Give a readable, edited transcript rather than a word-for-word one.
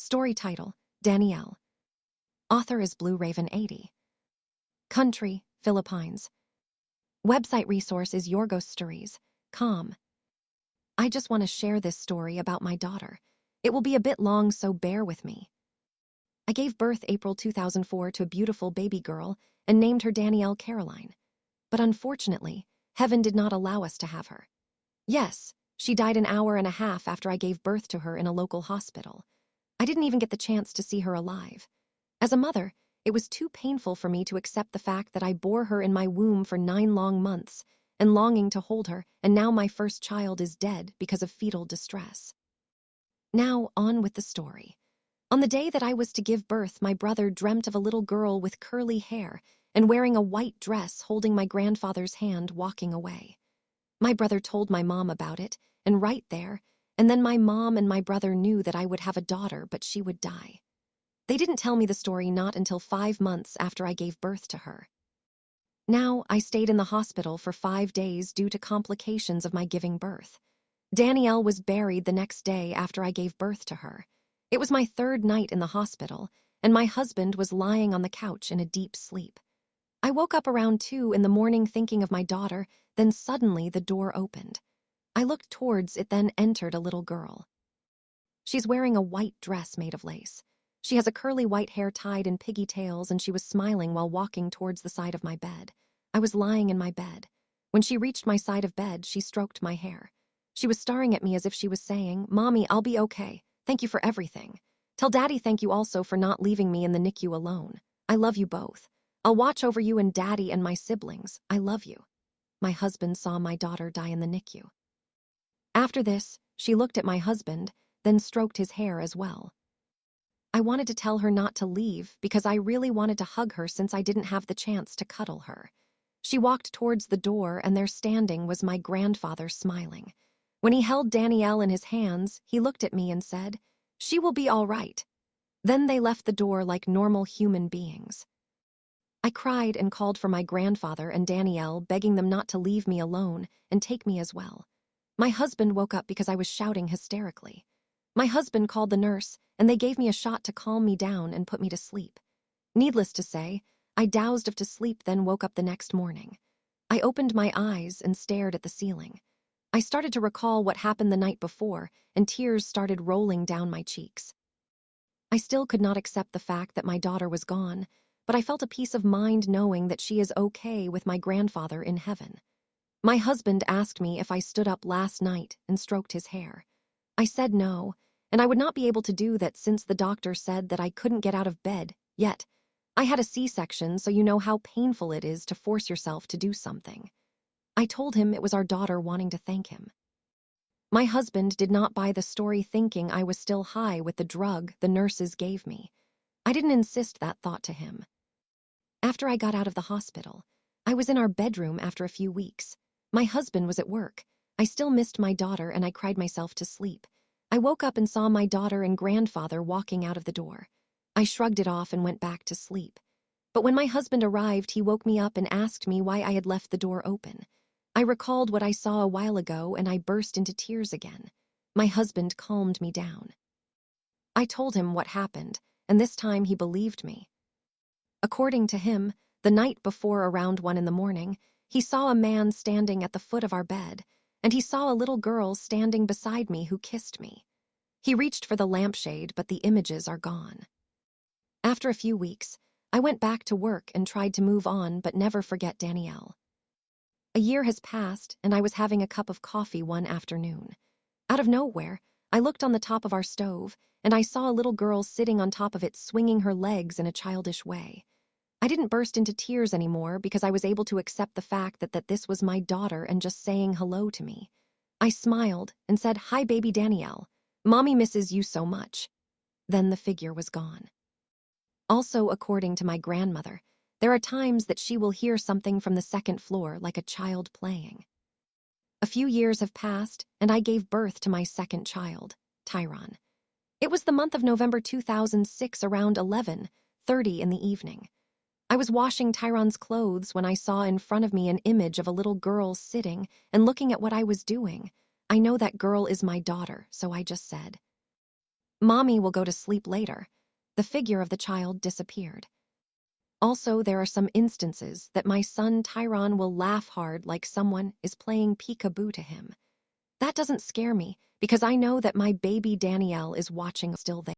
Story title, Danielle. Author is Blue Raven 80. Country, Philippines. Website resource is yourghoststories.com. I just want to share this story about my daughter. It will be a bit long, so bear with me. I gave birth April 2004 to a beautiful baby girl and named her Danielle Caroline. But unfortunately, heaven did not allow us to have her. Yes, she died an hour and a half after I gave birth to her in a local hospital. I didn't even get the chance to see her alive. As a mother, it was too painful for me to accept the fact that I bore her in my womb for 9 long months and longing to hold her, and now my first child is dead because of fetal distress. Now, on with the story. On the day that I was to give birth, my brother dreamt of a little girl with curly hair and wearing a white dress holding my grandfather's hand walking away. My brother told my mom about it, and right there, and then my mom and my brother knew that I would have a daughter, but she would die. They didn't tell me the story not until 5 months after I gave birth to her. Now, I stayed in the hospital for 5 days due to complications of my giving birth. Danielle was buried the next day after I gave birth to her. It was my 3rd night in the hospital, and my husband was lying on the couch in a deep sleep. I woke up around 2 in the morning thinking of my daughter, then suddenly the door opened. I looked towards it, then entered a little girl. She's wearing a white dress made of lace. She has a curly white hair tied in pigtails, and she was smiling while walking towards the side of my bed. I was lying in my bed. When she reached my side of bed, she stroked my hair. She was staring at me as if she was saying, "Mommy, I'll be okay. Thank you for everything. Tell Daddy thank you also for not leaving me in the NICU alone. I love you both. I'll watch over you and Daddy and my siblings. I love you." My husband saw my daughter die in the NICU. After this, she looked at my husband, then stroked his hair as well. I wanted to tell her not to leave because I really wanted to hug her since I didn't have the chance to cuddle her. She walked towards the door, and there standing was my grandfather smiling. When he held Danielle in his hands, he looked at me and said, "She will be all right." Then they left the door like normal human beings. I cried and called for my grandfather and Danielle, begging them not to leave me alone and take me as well. My husband woke up because I was shouting hysterically. My husband called the nurse, and they gave me a shot to calm me down and put me to sleep. Needless to say, I dozed off to sleep, then woke up the next morning. I opened my eyes and stared at the ceiling. I started to recall what happened the night before, and tears started rolling down my cheeks. I still could not accept the fact that my daughter was gone, but I felt a peace of mind knowing that she is okay with my grandfather in heaven. My husband asked me if I stood up last night and stroked his hair. I said no, and I would not be able to do that since the doctor said that I couldn't get out of bed yet. I had a C-section, so you know how painful it is to force yourself to do something. I told him it was our daughter wanting to thank him. My husband did not buy the story, thinking I was still high with the drug the nurses gave me. I didn't insist that thought to him. After I got out of the hospital, I was in our bedroom after a few weeks. My husband was at work. I still missed my daughter, and I cried myself to sleep. I woke up and saw my daughter and grandfather walking out of the door. I shrugged it off and went back to sleep. But when my husband arrived, he woke me up and asked me why I had left the door open. I recalled what I saw a while ago, and I burst into tears again. My husband calmed me down. I told him what happened, and this time he believed me. According to him, the night before around 1 in the morning, he saw a man standing at the foot of our bed, and he saw a little girl standing beside me who kissed me. He reached for the lampshade, but the images are gone. After a few weeks, I went back to work and tried to move on but never forget Danielle. A year has passed, and I was having a cup of coffee one afternoon. Out of nowhere, I looked on the top of our stove, and I saw a little girl sitting on top of it, swinging her legs in a childish way. I didn't burst into tears anymore because I was able to accept the fact that this was my daughter and just saying hello to me. I smiled and said, "Hi, baby Danielle. Mommy misses you so much." Then the figure was gone. Also, according to my grandmother, there are times that she will hear something from the 2nd floor like a child playing. A few years have passed, and I gave birth to my 2nd child, Tyron. It was the month of November 2006, around 11:30 in the evening. I was washing Tyron's clothes when I saw in front of me an image of a little girl sitting and looking at what I was doing. I know that girl is my daughter, so I just said, Mommy will go to sleep later. The figure of the child disappeared. Also, there are some instances that my son Tyron will laugh hard like someone is playing peekaboo to him. That doesn't scare me because I know that my baby Danielle is watching still there.